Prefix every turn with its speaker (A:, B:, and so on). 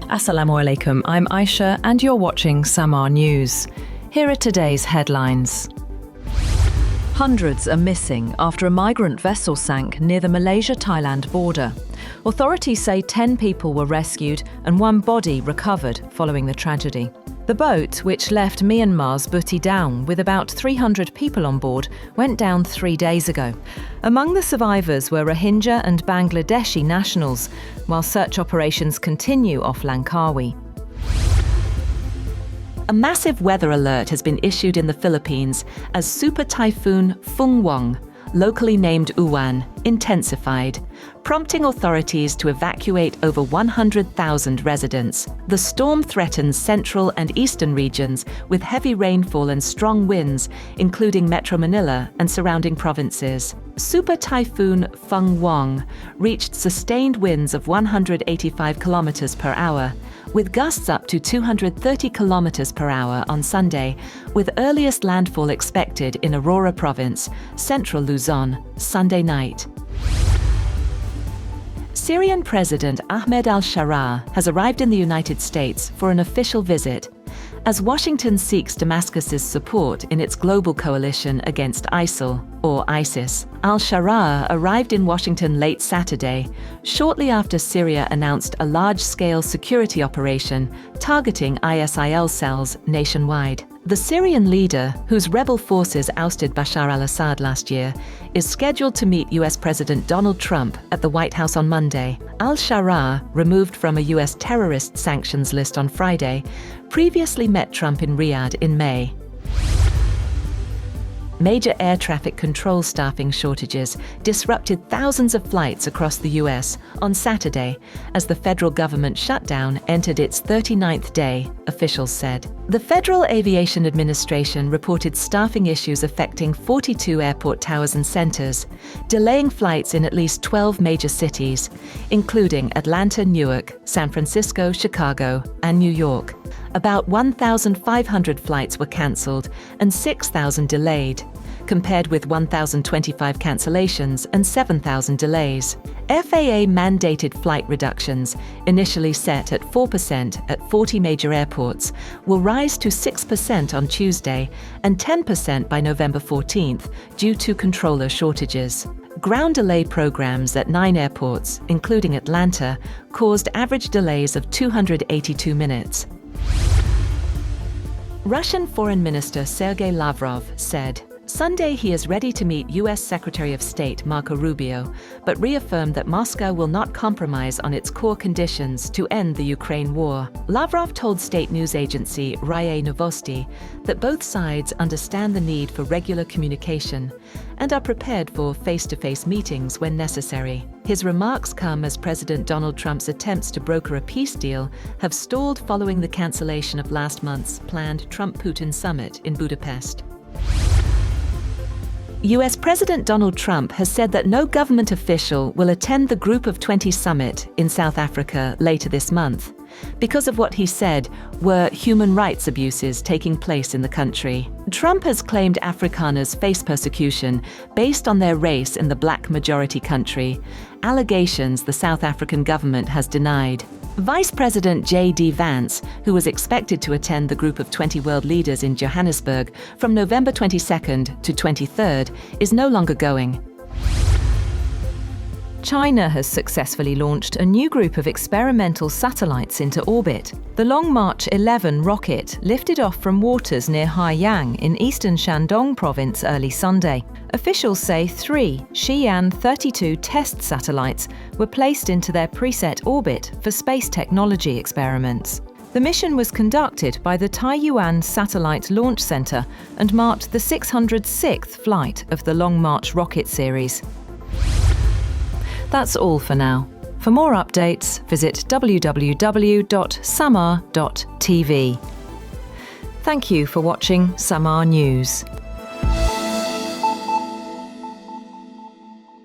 A: Assalamu alaikum, I'm Aisha and you're watching Samaa News. Here are today's headlines. Hundreds are missing after a migrant vessel sank near the Malaysia-Thailand border. Authorities say 10 people were rescued and one body recovered following the tragedy. The boat, which left Myanmar's Buti Down with about 300 people on board, went down 3 days ago. Among the survivors were Rohingya and Bangladeshi nationals, while search operations continue off Langkawi. A massive weather alert has been issued in the Philippines as Super Typhoon Fungwang, locally named Uwan, intensified, prompting authorities to evacuate over 100,000 residents. The storm threatens central and eastern regions with heavy rainfall and strong winds, including Metro Manila and surrounding provinces. Super Typhoon Fungwang reached sustained winds of 185 kilometers per hour, with gusts up to 230 kilometers per hour on Sunday, with earliest landfall expected in Aurora Province, central Luzon, Sunday night. Syrian President Ahmed al-Sharaa has arrived in the United States for an official visit, as Washington seeks Damascus's support in its global coalition against ISIL, or ISIS. Al-Sharaa arrived in Washington late Saturday, shortly after Syria announced a large-scale security operation targeting ISIL cells nationwide. The Syrian leader, whose rebel forces ousted Bashar al-Assad last year, is scheduled to meet US President Donald Trump at the White House on Monday. Al-Sharaa, removed from a US terrorist sanctions list on Friday, previously met Trump in Riyadh in May. Major air traffic control staffing shortages disrupted thousands of flights across the US on Saturday as the federal government shutdown entered its 39th day, officials said. The Federal Aviation Administration reported staffing issues affecting 42 airport towers and centers, delaying flights in at least 12 major cities, including Atlanta, Newark, San Francisco, Chicago, and New York. About 1,500 flights were cancelled and 6,000 delayed, compared with 1,025 cancellations and 7,000 delays. FAA mandated flight reductions, initially set at 4% at 40 major airports, will rise to 6% on Tuesday and 10% by November 14th due to controller shortages. Ground delay programs at 9 airports, including Atlanta, caused average delays of 282 minutes. Russian Foreign Minister Sergei Lavrov said Sunday he is ready to meet U.S. Secretary of State Marco Rubio, but reaffirmed that Moscow will not compromise on its core conditions to end the Ukraine war. Lavrov told state news agency RIA Novosti that both sides understand the need for regular communication and are prepared for face-to-face meetings when necessary. His remarks come as President Donald Trump's attempts to broker a peace deal have stalled following the cancellation of last month's planned Trump-Putin summit in Budapest. US President Donald Trump has said that no government official will attend the Group of 20 summit in South Africa later this month because of what he said were human rights abuses taking place in the country. Trump has claimed Afrikaners face persecution based on their race in the black majority country, allegations the South African government has denied. Vice President J.D. Vance, who was expected to attend the Group of 20 world leaders in Johannesburg from November 22nd to 23rd, is no longer going. China has successfully launched a new group of experimental satellites into orbit. The Long March 11 rocket lifted off from waters near Haiyang in eastern Shandong province early Sunday. Officials say 3 Xi'an 32 test satellites were placed into their preset orbit for space technology experiments. The mission was conducted by the Taiyuan Satellite Launch Center and marked the 606th flight of the Long March rocket series. That's all for now. For more updates, visit www.samaa.tv. Thank you for watching Samaa News.